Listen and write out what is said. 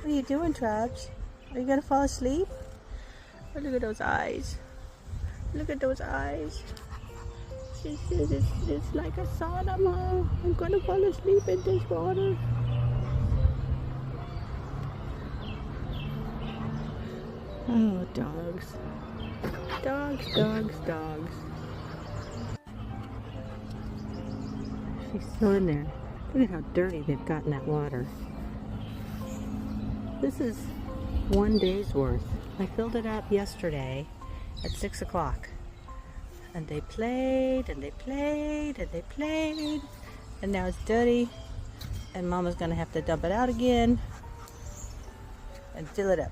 What are you doing, Trubs? Are you gonna fall asleep? Oh, look at those eyes. Look at those eyes. She says it's like a sauna, Mom. I'm gonna fall asleep in this water. Oh, dogs. Dogs, dogs, dogs. She's still in there. Look at how dirty they've gotten that water. This is 1 day's worth. I filled it up yesterday at 6 o'clock. And they played, and they played, and they played. And now it's dirty. And Mama's gonna have to dump it out again and fill it up.